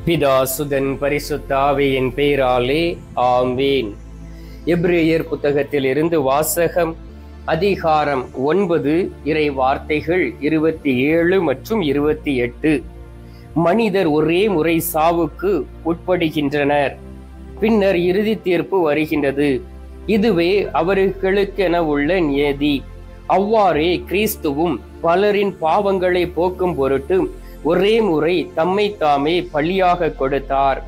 பிதா சுதன் பரிசுத்த ஆவியின் பெயராலே ஆமீன். எபிரேயர் புத்தகத்தில் இருந்து வாசகம். அதிகாரம் 9, இறை வார்த்தைகள் 27 மற்றும் 28. மனிதர் ஒரே முறை சாவுக்கு உட்படுகின்றனர், பின்னர் இறுதி தீர்ப்பு வருகின்றது. இதுவே அவர்களுக்கென உள்ள நியதி. அவ்வாறே கிறிஸ்துவும் பலரின் பாவங்களை போக்கும் பொருட்டு ஒரே முறை தம்மை தாமே பலியாக கொடுத்தார்.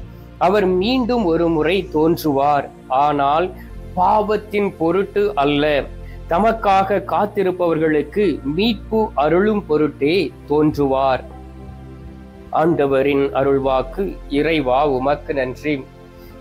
அவர் மீண்டும் ஒரு முறை தோன்றுவார், ஆனால் பாவத்தின் பொருட்டு அல்ல, தமக்காக காத்திருப்பவர்களுக்கு மீட்பு அருளும் பொருட்டே தோன்றுவார். ஆண்டவரின் அருள்வாக்கு. இறைவா உமக்கு நன்றி.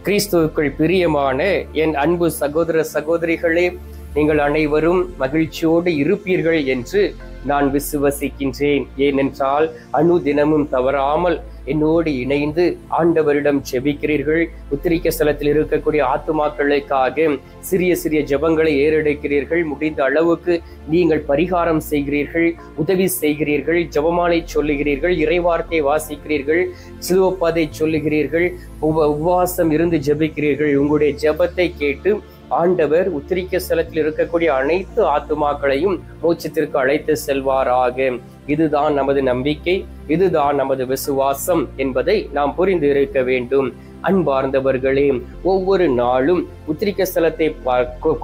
கிறிஸ்துவுக்குள் பிரியமான என் அன்பு சகோதர சகோதரிகளே, நீங்கள் அனைவரும் மகிழ்ச்சியோடு இருப்பீர்கள் என்று நான் விசுவசிக்கின்றேன். ஏனென்றால் அனுதினமும் தவறாமல் என்னோடு இணைந்து ஆண்டவரிடம் ஜெபிக்கிறீர்கள். உத்திரிக்க ஸ்தலத்தில் இருக்கக்கூடிய ஆத்துமாக்களுக்காக சிறிய சிறிய ஜெபங்களை ஏறெடுக்கிறீர்கள். முடிந்த அளவுக்கு நீங்கள் பரிகாரம் செய்கிறீர்கள், உதவி செய்கிறீர்கள், ஜெபமாலை சொல்லுகிறீர்கள், இறைவார்த்தை வாசிக்கிறீர்கள், சிலுவப்பாதை சொல்லுகிறீர்கள், உபவாசம் இருந்து ஜெபிக்கிறீர்கள். உங்களுடைய ஜெபத்தை கேட்டு ஆண்டவர் உத்திரிக்க ஸ்தலத்தில் இருக்கக்கூடிய அனைத்து ஆத்துமாக்களையும் மோட்சத்திற்கு அழைத்து செல்வாராக. இதுதான் நமது நம்பிக்கை, இதுதான் நமது விசுவாசம் என்பதை நாம் புரிந்து இருக்க வேண்டும். அன்பார்ந்தவர்களே, ஒவ்வொரு நாளும் உத்திரிக்க ஸ்தலத்தை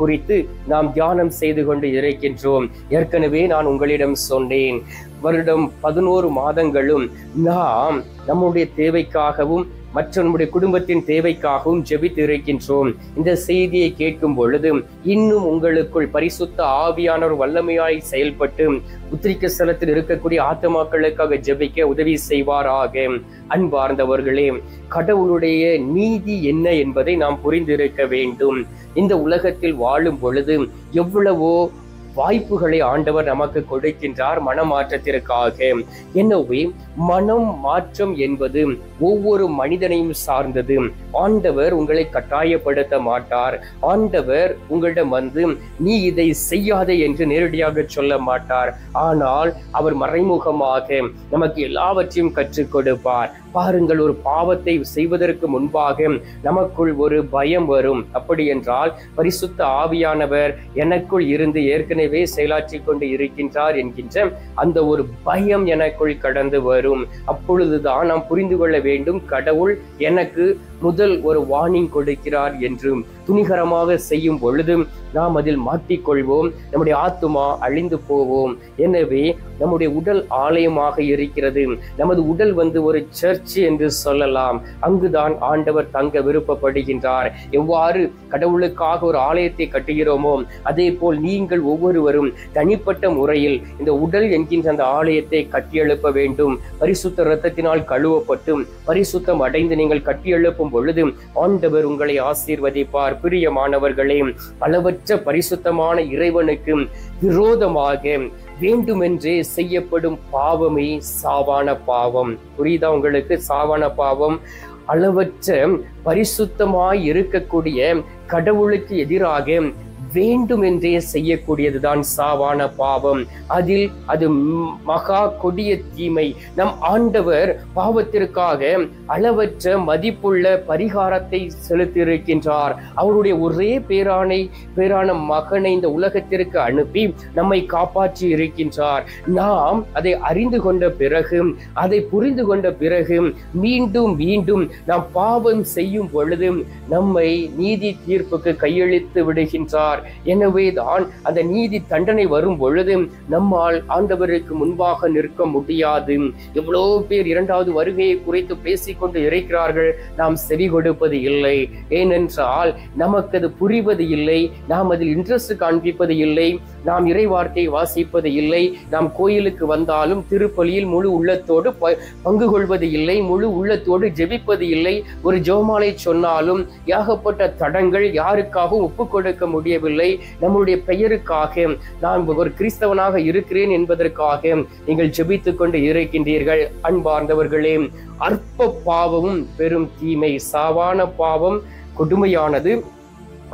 குறித்து நாம் தியானம் செய்து கொண்டு இருக்கின்றோம். ஏற்கனவே நான் உங்களிடம் சொன்னேன், வருடம் 11 மாதங்களும் நாம் நம்முடைய தேவைக்காகவும் மற்ற நம்முடைய குடும்பத்தின் தேவைக்காகவும் ஜெபித்து இருக்கின்றோம். இந்த செய்தியை கேட்கும் பொழுது இன்னும் உங்களுக்குள் பரிசுத்த ஆவியானவர் வல்லமையாய் செயல்பட்டு உத்திரிக்க ஸ்தலத்தில் இருக்கக்கூடிய ஆத்துமாக்களுக்காக ஜெபிக்க உதவி செய்வாராக. அன்பார்ந்தவர்களே, கடவுளுடைய நீதி என்ன என்பதை நாம் புரிந்திருக்க வேண்டும். இந்த உலகத்தில் வாழும் பொழுது எவ்வளவோ வாய்ப்புகளை ஆண்டவர் நமக்கு கொடுக்கின்றார் மனமாற்றத்திற்காக. எனவே மனம் மாற்றம் என்பது ஒவ்வொரு மனிதனையும் சார்ந்தது. ஆண்டவர் உங்களை கட்டாயப்படுத்த மாட்டார். ஆண்டவர் உங்களிடம் வந்து நீ இதை செய்யாதே என்று நேரடியாக சொல்ல மாட்டார். ஆனால் அவர் மறைமுகமாக நமக்கு எல்லாவற்றையும் கற்றுக் கொடுப்பார். பாருங்கள், ஒரு பாவத்தை செய்வதற்கு முன்பாக நமக்குள் ஒரு பயம் வரும். அப்படி என்றால் பரிசுத்த ஆவியானவர் எனக்குள் இருந்து ஏற்கனவே செயலாற்றி கொண்டு இருக்கின்றார் என்கின்ற அந்த ஒரு பயம் எனக்குள் கடந்து வரும். அப்பொழுதுதான் நாம் புரிந்து கொள்ள வேண்டும், கடவுள் எனக்கு முதல் ஒரு வார்னிங் கொடுக்கிறார் என்று. துணிகரமாக செய்யும் பொழுது நாம் அதில் மாட்டிக்கொள்வோம், நம்முடைய ஆத்துமா அழிந்து போவோம். எனவே நம்முடைய உடல் ஆலயமாக இருக்கிறது. நமது உடல் வந்து ஒரு சர்ச் என்று சொல்லலாம். அங்குதான் ஆண்டவர் தங்க விருப்பப்படுகின்றார். எவ்வாறு கடவுளுக்காக ஒரு ஆலயத்தை கட்டுகிறோமோ அதே போல் நீங்கள் ஒவ்வொருவரும் தனிப்பட்ட முறையில் இந்த உடல் என்கின்ற அந்த ஆலயத்தை கட்டியெழுப்ப வேண்டும். பரிசுத்த இரத்தத்தினால் கழுவப்பட்டு பரிசுத்தம் அடைந்து நீங்கள் கட்டியெழுப்பும் பொழுது ஆண்டவர் உங்களை ஆசீர்வதிப்பார். பிரியமானவர்களே, அளவற்ற பரிசுத்தமான இறைவனுக்கு விரோதமாக வேண்டுமென்றே செய்யப்படும் பாவமே சாவான பாவம். புரியுதா உங்களுக்கு? சாவான பாவம் அளவற்ற பரிசுத்தமாய் இருக்கக்கூடிய கடவுளுக்கு எதிராக வேண்டுமென்றே செய்யக்கூடியதுதான் சாவான பாவம். அதில் அது மகா கொடிய தீமை. நம் ஆண்டவர் பாவத்திற்காக அளவற்ற மதிப்புள்ள பரிகாரத்தை செலுத்தியிருக்கின்றார். அவருடைய ஒரே பேரான மகனை இந்த உலகத்திற்கு அனுப்பி நம்மை காப்பாற்றி இருக்கின்றார். நாம் அதை அறிந்து கொண்ட பிறகு, அதை புரிந்து கொண்ட பிறகு மீண்டும் மீண்டும் நாம் பாவம் செய்யும் பொழுது நம்மை நீதி தீர்ப்புக்கு கையளித்து விடுகின்றார். எனவேதான் அந்த நீதி தண்டனை வரும் பொழுது நம்மால் ஆண்டவருக்கு முன்பாக நிற்க முடியாது. எவ்வளோ பேர் இரண்டாவது வருகையை குறித்து பேசிக்கொண்டு இருக்கிறார்கள், நாம் செவி கொடுப்பது இல்லை. ஏனென்றால் நமக்கு அது புரிவது இல்லை, நாம் அதில் இன்ட்ரெஸ்ட் காண்பிப்பது இல்லை, நாம் இறைவார்த்தையை வாசிப்பது இல்லை, நாம் கோயிலுக்கு வந்தாலும் திருப்பலியில் முழு உள்ளத்தோடு பங்கு கொள்வது இல்லை, முழு உள்ளத்தோடு ஜெபிப்பது இல்லை. ஒரு ஜெபமாலை சொன்னாலும் ஏகப்பட்ட தடங்கள், யாருக்காகவும் ஒப்புக் கொடுக்க முடியவில்லை. நம்முடைய பெயருக்காக நான் ஒரு கிறிஸ்தவனாக இருக்கிறேன் என்பதற்காக நீங்கள் ஜெபித்துக் கொண்டு இருக்கின்றீர்கள். அன்பார்ந்தவர்களே, அற்ப பாவமும் பெரும் தீமை. சாவான பாவம் கொடுமையானது,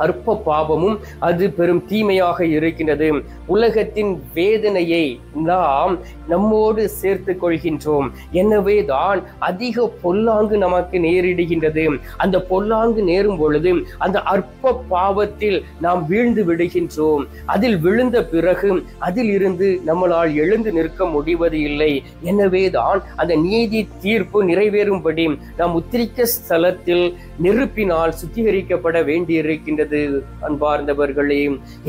அற்ப பாவமும் அது பெரும் தீமையாக இருக்கின்றது. உலகத்தின் வேதனையை நாம் நம்மோடு சேர்த்து கொள்கின்றோம். எனவே தான் அதிக பொல்லாங்கு நமக்கு நேரிடுகின்றது. அந்த பொல்லாங்கு நேரும் பொழுது அந்த அற்ப பாவத்தில் நாம் வீழ்ந்து விடுகின்றோம். அதில் விழுந்த பிறகு அதில் இருந்து நம்மளால் எழுந்து நிற்க முடிவது இல்லை. எனவே தான் அந்த நீதி தீர்ப்பு நிறைவேறும்படி நாம் உத்திரிக்க ஸ்தலத்தில் நெருப்பினால் சுத்திகரிக்கப்பட வேண்டியிருக்கின்றது. அன்பார்ந்தவர்களே,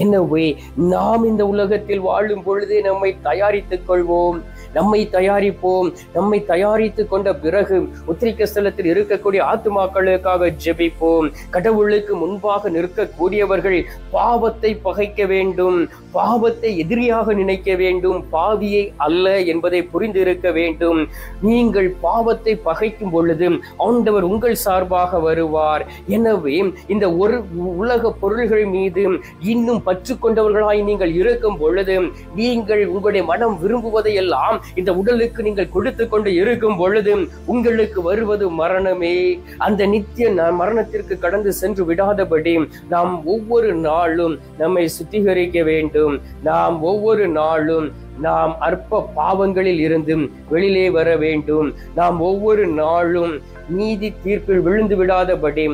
எனவே நாம் இந்த உலகத்தில் வாழும் பொழுதே நம்மை தயாரித்துக் கொள்வோம், நம்மை தயாரிப்போம். நம்மை தயாரித்துக் கொண்ட பிறகு உத்திரிக்க ஸ்தலத்தில் இருக்கக்கூடிய ஆத்துமாக்களுக்காக ஜெபிப்போம். கடவுளுக்கு முன்பாக நிற்கக்கூடியவர்கள் பாவத்தை பகைக்க வேண்டும், பாவத்தை எதிரியாக நினைக்க வேண்டும், பாவியை அல்ல என்பதை புரிந்திருக்க வேண்டும். நீங்கள் பாவத்தை பகைக்கும் பொழுது ஆண்டவர் உங்கள் சார்பாக வருவார். எனவே இந்த ஒரு உலக பொருள்கள் மீது இன்னும் பற்று கொண்டவர்களாய் நீங்கள் இருக்கும் பொழுது, நீங்கள் உங்களுடைய மனம் விரும்புவதை எல்லாம் இந்த உடலுக்கு நீங்கள் கொடுத்து கொண்டு இருக்கும் பொழுது உங்களுக்கு வருவது மரணமே. அந்த நித்திய மரணத்திற்கு கடந்து சென்று விடாதபடி நாம் ஒவ்வொரு நாளும் நம்மை சுத்திகரிக்க வேண்டும். நாம் ஒவ்வொரு நாளும் நாம் அற்ப பாவங்களில் இருந்து வெளியிலே வர வேண்டும். நாம் ஒவ்வொரு நாளும் நீதி தீர்ப்பில் விழுந்து விடாதபடி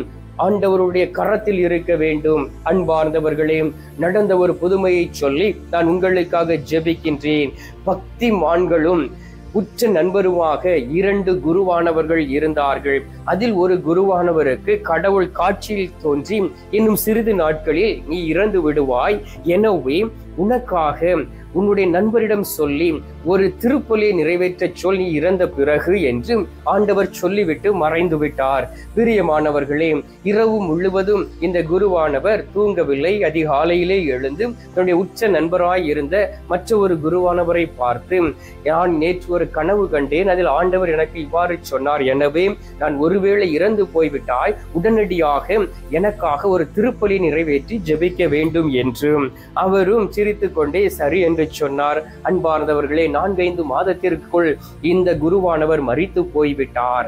ஆண்டவருடைய கரத்தில் இருக்க வேண்டும். அன்பார்ந்தவர்களே, நடந்த ஒரு புதுமையை சொல்லி நான் உங்களுக்காக ஜெபிக்கின்றேன். பக்திமான்களும் உற்ற நண்பருமாக 2 குருவானவர்கள் இருந்தார்கள். அதில் ஒரு குருவானவருக்கு கடவுள் காட்சியில் தோன்றி, இன்னும் சிறிது நாட்களில் நீ இறந்து விடுவாய், எனவே உனக்காக உன்னுடைய நண்பரிடம் சொல்லி ஒரு திருப்பலியை நிறைவேற்ற சொல், நீ இறந்த பிறகு என்று ஆண்டவர் சொல்லிவிட்டு மறைந்து விட்டார். பிரியமானவர்களே, இரவு முழுவதும் இந்த குருவானவர் தூங்கவில்லை. அதிகாலையிலே எழுந்து தன்னுடைய உச்ச நண்பராய் இருந்த மற்ற ஒரு குருவானவரை பார்த்து, நான் நேற்று ஒரு கனவு கண்டேன், அதில் ஆண்டவர் எனக்கு இவ்வாறு சொன்னார், எனவே நான் ஒருவேளை இறந்து போய்விட்டாய், உடனடியாக எனக்காக ஒரு திருப்பலியை நிறைவேற்றி ஜெபிக்க வேண்டும் என்று. அவரும் சிரித்து கொண்டே சரி என்று சொன்னார். அன்பார்ந்தவர்களே, 4-5 மாதத்திற்குள் இந்த குருவானவர் மரித்து போய்விட்டார்.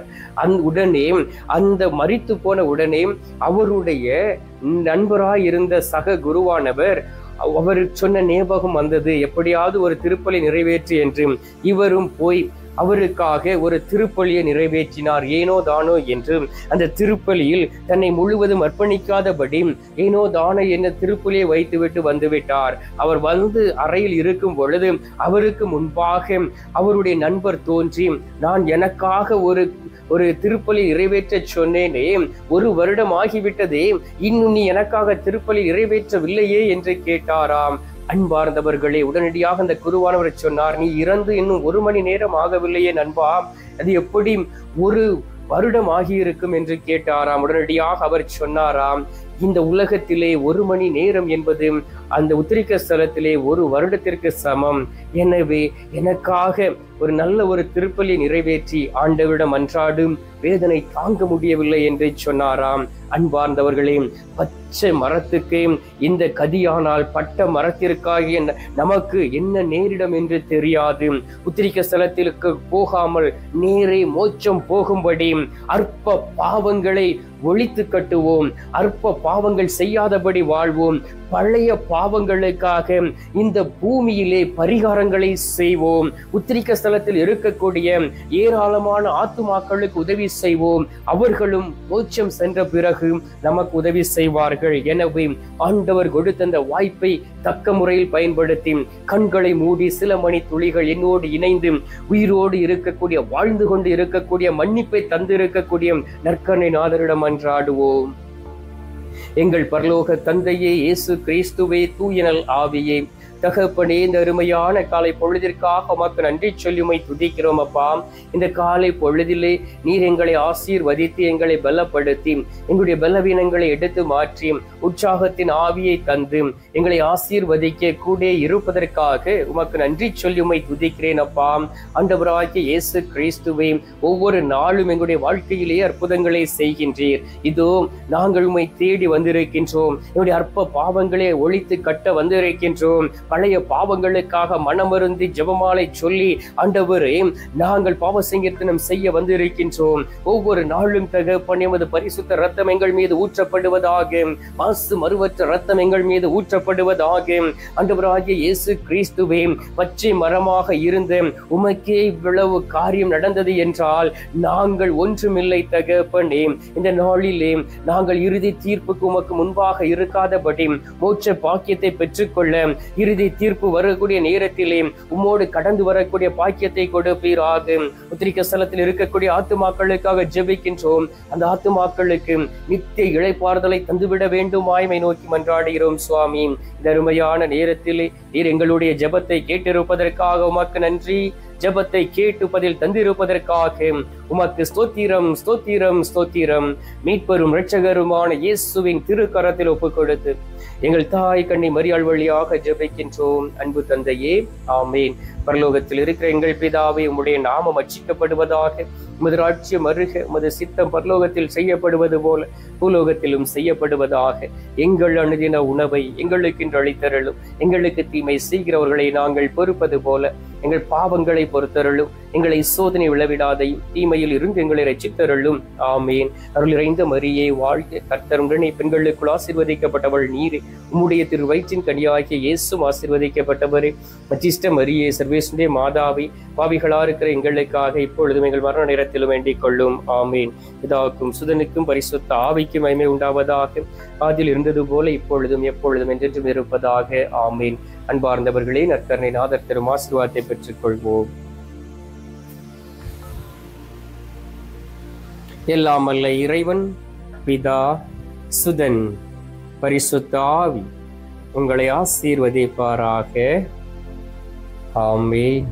உடனே அந்த மரித்து போன உடனே அவருடைய நண்பராய் இருந்த சக குருவானவர் அவருக்கு சொன்ன ஞாபகம் வந்தது, எப்படியாவது ஒரு திருப்பலி நிறைவேற்று என்று. இவரும் போய் அவருக்காக ஒரு திருப்பலியை நிறைவேற்றினார். ஏனோ தானோ என்று அந்த திருப்பலியில் தன்னை முழுவதும் அர்ப்பணிக்காதபடி ஏனோ தானோ என்ன திருப்பலியை வைத்துவிட்டு வந்துவிட்டார். அவர் வந்து அறையில் இருக்கும் பொழுது அவருக்கு முன்பாக அவருடைய நண்பர் தோன்றி, நான் எனக்காக ஒரு திருப்பலி நிறைவேற்ற சொன்னேனே, 1 வருடம் ஆகிவிட்டதே, இன்னும் நீ எனக்காக திருப்பலி நிறைவேற்றவில்லையே என்று கேட்டாராம். அன்பார்ந்தவர்களே, உடனடியாக அந்த குருவானவர் சொன்னார், நீ இறந்து இன்னும் 1 மணி நேரம் ஆகவில்லையே நண்பா, அது எப்படி 1 வருடம் ஆகியிருக்கும் என்று கேட்டாராம். உடனடியாக அவர் சொன்னாராம், இந்த உலகத்திலே 1 மணி நேரம் என்பது அந்த உத்திரிக்க ஸ்தலத்திலே 1 வருடத்திற்கு சமம். எனவே எனக்காக ஒரு நல்ல ஒரு திருப்பலி நிறைவேற்றி ஆண்டவரிடம் அன்றாடும் வேதனை தாங்க முடியவில்லை என்று சொன்னாராம். அன்பார்ந்தவர்களே, பச்சை மரத்துக்கு இந்த கதியானால் பட்ட மரத்திற்காகிய நமக்கு என்ன நேரிடம் என்று தெரியாது. உத்திரிக்க ஸ்தலத்திற்கு போகாமல் நேரே மோட்சம் போகும்படி அற்ப பாவங்களை ஒழித்து கட்டுவோம், அற்ப பாவங்கள் செய்யாதபடி வாழ்வோம், பழைய பாவங்களுக்காக இந்த பூமியிலே பரிகாரங்களை செய்வோம். உத்திரிக்க ஸ்தலத்தில் இருக்கக்கூடிய ஏராளமான ஆத்துமாக்களுக்கு உதவி செய்வோம். அவர்களும் மோட்சம் சென்ற பிறகு நமக்கு உதவி செய்வார்கள். எனவே ஆண்டவர் கொடுத்த அந்த வாய்ப்பை தக்க முறையில் பயன்படுத்தி கண்களை மூடி சில மணி துளிகள் என்னோடு இணைந்து உயிரோடு இருக்கக்கூடிய, வாழ்ந்து கொண்டு இருக்கக்கூடிய, மன்னிப்பை தந்திருக்கக்கூடிய நற்கருணை நாதரிடம் அன்றாடுவோம். எங்கள் பரலோக தந்தையே, இயேசு கிறிஸ்துவே, தூயனல் ஆவியே, தகப்பனே, இந்த அருமையான காலை பொழுதிற்காக உமக்கு நன்றி சொல்லி உம்மை துதிக்கிறோம் அப்பா. இந்த காலை பொழுதிலே நீர் எங்களை ஆசீர்வதித்து எங்களை பலப்படுத்தி எங்களுடைய பலவீனங்களை எடுத்து மாற்றி உற்சாகத்தின் ஆவியை தந்து எங்களை ஆசீர்வதிக்க கூட இருப்பதற்காக உமக்கு நன்றி சொல்லி உம்மை துதிக்கிறேன் அப்பா. ஆண்டவராகிய இயேசு கிறிஸ்துவே, ஒவ்வொரு நாளும் எங்களுடைய வாழ்க்கையிலே அற்புதங்களை செய்கின்றீர். இதோ நாங்கள் உம்மை தேடி வந்திருக்கின்றோம். எங்களுடைய அற்ப பாவங்களை ஒழித்து கட்ட வந்திருக்கின்றோம். பழைய பாவங்களுக்காக மனமருந்தி ஜெபமாலை சொல்லி, ஆண்டவரே நாங்கள் பாவ சங்கீர்த்தனம் செய்ய வந்திருக்கின்றோம். ஒவ்வொரு நாளும் தகப்பனே உமது பரிசுத்த ரத்தம் எங்கள் மீது ஊற்றப்படுவதாக, மாசு மறுவற்ற ரத்தம் எங்கள் மீது ஊற்றப்படுவதாக. ஆண்டவராகிய இயேசு கிறிஸ்துவே, பச்சை மரமாக இருந்த உமக்கே இவ்வளவு காரியம் நடந்தது என்றால் நாங்கள் ஒன்றுமில்லை தகப்பனே. இந்த நாளிலே நாங்கள் இறுதி தீர்ப்புக்கு உமக்கு முன்பாக இருக்காதபடி மோட்ச பாக்கியத்தை பெற்றுக்கொள்ள, இறுதி தீர்ப்பு வரக்கூடிய நேரத்திலே உம்மோடு கடந்து வரக்கூடிய பாக்கியத்தை கொடுப்பீராக. உத்திரிக்க ஸ்தலத்தில் இருக்கக்கூடிய ஆத்துமாக்களுக்காக ஜெபிக்கின்றோம். அந்த ஆத்துமாக்களுக்கு நித்திய இளைப்பாறுதலை தந்துவிட வேண்டுமாய்மை நோக்கி மன்றாடுகிறோம் சுவாமி. இந்த அருமையான நேரத்திலே நீர் எங்களுடைய ஜெபத்தை கேட்டிருப்பதற்காக உமக்கு நன்றி. ஜெபத்தை கேட்டு பதில் தந்திருப்பதற்காக உமக்கு ஸ்தோத்திரம், ஸ்தோத்திரம், ஸ்தோத்திரம். மீட்பெரும் இரட்சகருமான இயேசுவின் திருக்கரத்தில் ஒப்புக் கொடுத்து எங்கள் தாய் கண்ணி மரியாள் வழியாக ஜெபிக்கின்றோம். அன்பு தந்தையே, ஆமேன். பரலோகத்தில் இருக்கிற எங்கள் பிதாவே, உம்முடைய நாமம் அர்ச்சிக்கப்படுவதாக. உமது ராஜ்யம் வருக. உமது சித்தம் பரலோகத்தில் செய்யப்படுவது போல பூலோகத்திலும் செய்யப்படுவதாக. எங்கள் அனுதின உணவை எங்களுக்கு இன்று அளித்தருளும். எங்களுக்கு தீமை செய்கிறவர்களை நாங்கள் பொறுப்பது போல எங்கள் பாவங்களை பொறுத்தருளும். எங்களை சோதனை விளைவிடாதையும் தீமையில் இருந்து எங்களை ரட்சித்தருளும். ஆமேன். அருள் நிறைந்த மரியே வாழ்க. கர்த்தர் உடனே பெண்களுக்குள் ஆசீர்வதிக்கப்பட்டவள் நீரே. உம்முடைய திரு வயிற்றின் கனியாகிய இயேசுவும் ஆசீர்வதிக்கப்பட்டவரே. மச்சிஷ்ட மரியே, சர்வேசுடைய மாதாவை, பாவிகளா இருக்கிற எங்களுக்காக இப்பொழுதும் எங்கள் மரண நேரத்திலும் வேண்டிக் கொள்ளும். ஆமேன். பிதாவுக்கும் சுதனுக்கும் பரிசுத்த ஆவிக்கும் மகிமை உண்டாவதாக. அதில் இருந்தது போல இப்பொழுதும் எப்பொழுதும் என்றென்றும் இருப்பதாக. ஆமேன். அன்பார்ந்தவர்களே, நற்கருணை நாதர் தரும் ஆசீர்வாதத்தை பெற்றுக் கொள்வோம். எல்லாம் வல்ல இறைவன், பிதா, சுதன், பரிசுத்த ஆவி உங்களை ஆசீர்வதிப்பாராக. ஆமென்.